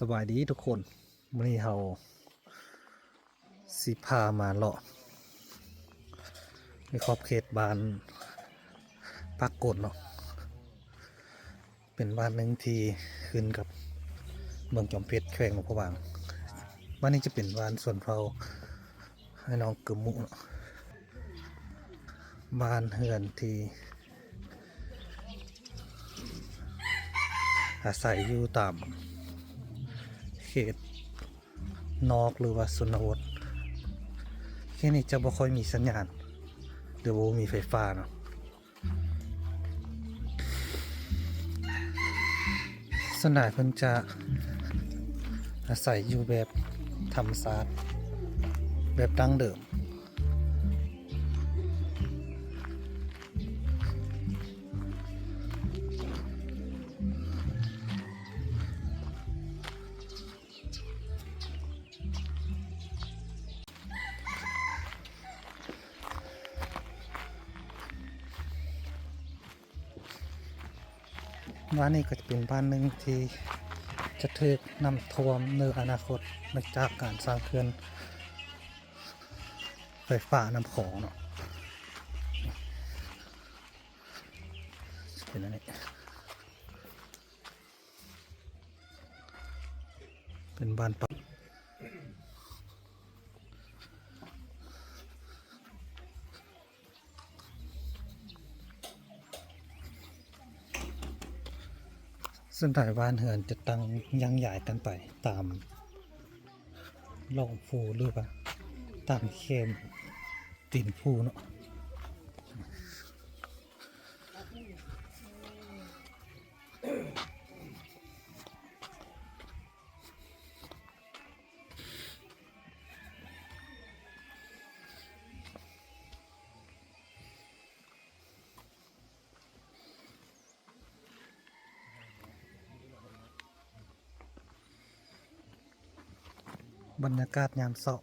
สบายดีทุกคนวันนี้เราสิพามาเลาะในขอบเขตบ้านปากกดเนาะเป็นบ้านหนึ่งที่ขึ้นกับเมืองจอมเพชรแขวงหลวงพระบางบ้านนี้จะเป็นบ้านส่วนเราให้น้องกึมมุเนาะบ้านเฮือนที่อาศัยอยู่ตามเขตนอกหรือว่าชนบทแค่นี้จะบ่ค่อยมีสัญญาณหรือว่ามีไฟฟ้าเนาะส่วนใหญ่เพิ่นจะอาศัยอยู่แบบธรรมชาติแบบดั้งเดิมบ้านนี้ก็จะเป็นบ้านหนึ่งที่จะถูกน้ำท่วมในอนาคตมาจากการสร้างเขื่อนไฟฟ้าน้ำของเนาะเป็นอันนี้เป็นบ้านปักส่วนใหญ่บ้านเฮือนจะตั้งยังใหญ่กันไปตามร่องภูหรือว่าตามเข้มตีนภูเนาะบรรยากาศยามเช้า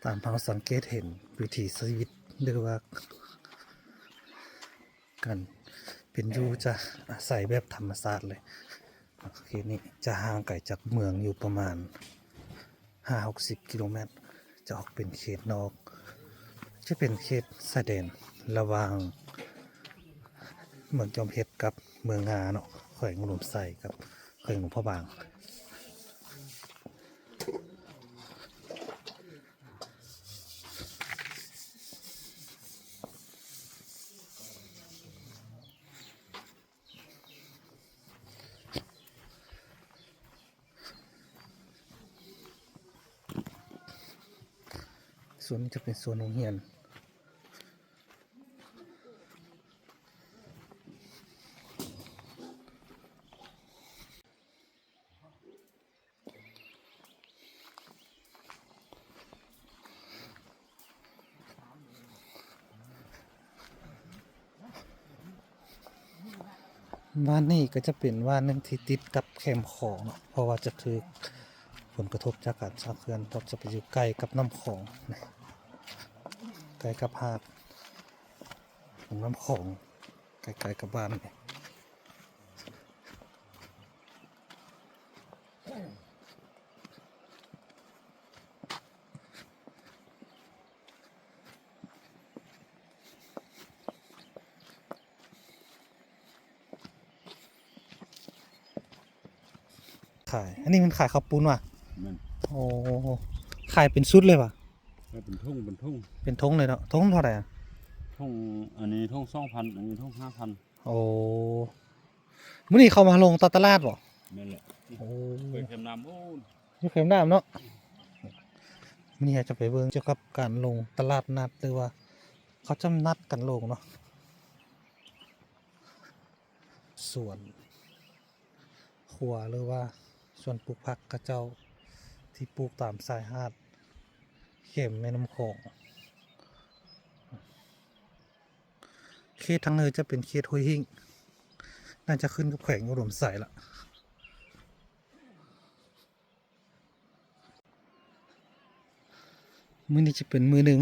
ตามเราสังเกตเห็นวิถีชีวิตหรือว่าการเป็นอยู่จะอาศัยแบบธรรมชาติเลยเขตนี้จะห่างไกลจากเมืองอยู่ประมาณ5-60 กิโลเมตรจะออกเป็นเขตนอกจะเป็นเขตชายแดนระหว่างเมืองจอมเพชรกับเมืองงาเนาะแขวงอุดมไซกับแขวงหลวงพระบางส่วนนี้จะเป็นส่วนโรงเรียนบ้านนี้ก็จะเป็นบ้านหนึ่งที่ติดกับแคมป์ของเนาะเพราะว่าจะถูกผลกระทบจากการสร้างเขื่อนเพราะจะไปอยู่ใกล้กับน้ำของนะใกล้กับหาดของน้ำของใกล้ๆกับบ้านนี่ขายอันนี้มันขายข้าวปุ้นว่ะมันโอ้ขายเป็นชุดเลยว่ะเป็นทุ่งเป็นทุ่งเป็นทงเลยเนาะทงเท่าไหร่อ่ะทุ่งอันนี้ทุ่ง2,000อันนี้ทุ่ง5,000โอ้มื้อนี้เขามาลงตลาดบ่นั่นแหละโอ้เปิดเข็มน้ำโอ้ยเข็มน้ำเนาะมื้อนี้จะไปเบิ่งเกี่ยวกับการลงตลาดนัดหรือว่าเขาจะนัดกันลงเนาะสวนครัวหรือว่าส ส่วนปลูกผักกระเจ้าที่ปลูกตามชายหาดเข็มแม่น้ำโขงเขตทางเหนือจะเป็นเขตห้วยหิ่งน่าจะขึ้นกับแขวงอุดมไซละมื้อนี้จะเป็นมื้อหนึ่ง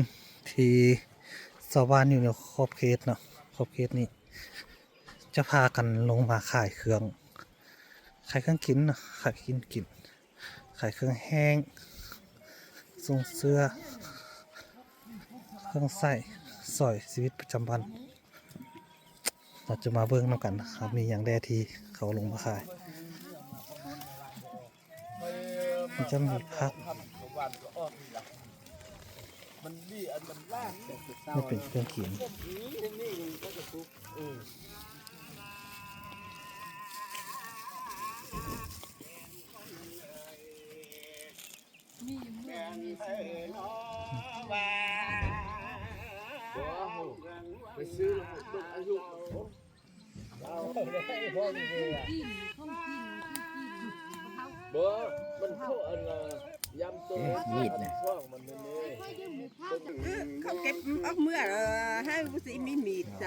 ที่ชาวบ้านอยู่ในขอบเขตเนาะขอบเขตนี้จะพากันลงมาขายเครื่องกินเนาะขายกินขายเครื่องแห้งส่งเสื้อเครื่องใส่สอยชีวิตประจำวันเราจะมาเบิ่งนำกันนะครับมีอย่างแดที่เขาลงมาขายมันจะมีพักไม่เป็นเครื่องเขียนไปซื้ออายุบ่มันเข้าอันละยำตัวมีดนะมันนี่เขาเก็บออกเมื่อให้ผู้สิมีมีดใจ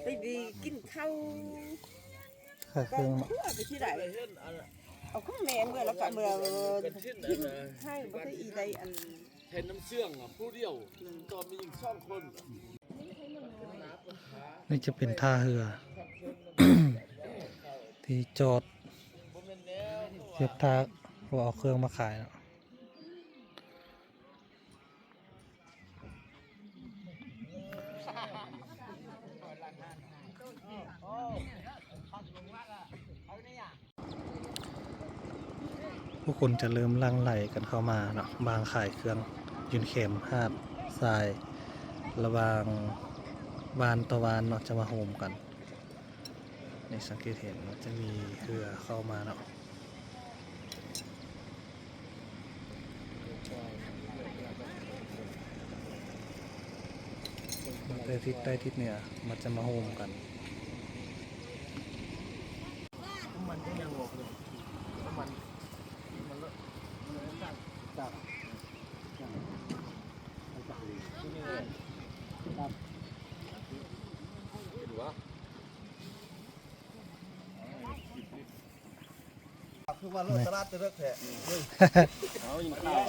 ไปดีกินข้าว ขายเครื่อง ไปที่ไหนเอาข้าวแม่เมื่อแล้วก็เมื่อกินให้บ่ได้อีใดอันเห็นน้ำเชื่องอ่ะผู้เดียวตอนมียิงช่องคน นี่จะเป็นท่าเรือ ที่จอดเทียบท่าว่าเอาเครื่องมาขายเนาะผู้คนจะเริ่มลั่งไหลกันเข้ามาเนาะบางขายเครื่องยืนเข็มหาดทรายระหว่างวานต่อวานเนาะจะมาโฮมกันในสังเกตเห็นว่าจะมีเรือเข้ามาเนาะแต่ทิศใต้ทิศเหนือมันจะมาโฮมกัน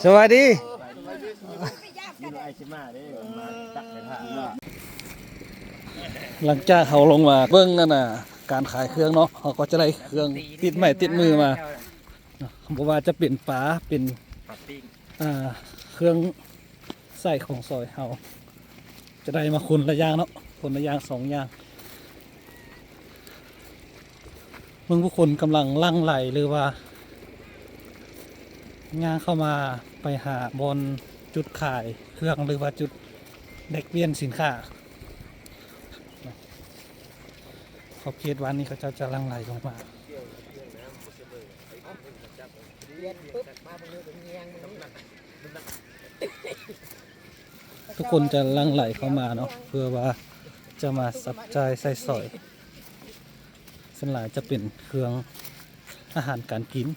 สวัสดีหลังจากเขาลงมาเบิ้งนั่นน่ะการขายเครื่องเนาะเขาก็จะได้เครื่องติดใหม่ติดมือมาบอกว่าจะเป็นฝาเป็นเครื่องใส่ของซอยเขาจะได้มาคนละอย่างเนาะคนละอย่าง2 อย่างเมื่อผู้คนกำลังลั่งไหลหรือว่าย่างเข้ามาไปหาบนจุดขายเครื่องหรือว่าจุดเด็กเวียนสินค้าขอบเขตวันนี้เขาจะลั่งไหลลงมาทุกคนจะลั่งไหลเข้ามาเนาะเพื่อว่าจะมาสับจ่ายใส่สอยส่วนหลายจะเป็นเครื่องอาหารการกิน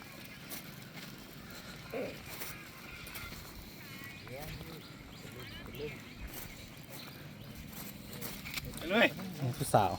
ผู้สาว